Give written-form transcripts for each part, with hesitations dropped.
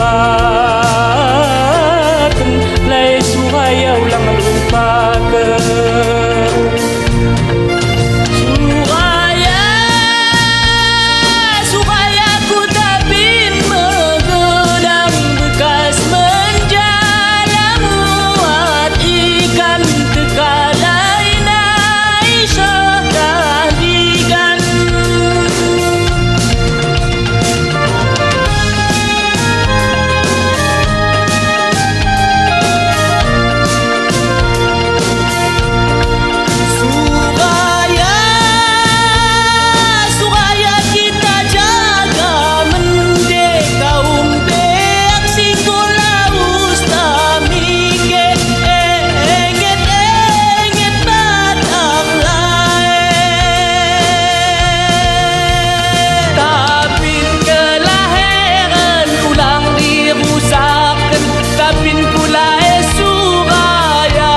lupakan, lai suraya ulang lupakan. Suraya ku tapin megedang bekas menjalamu muat ikan tekalai Aisyah dahdikan. Suraya kita jaga mendeka umbeak singkulaus tamike enget batang lain. Tapin kelahiran ulang dirusakan, tapin pulae Suraya,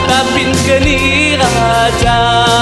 tapin keni raja.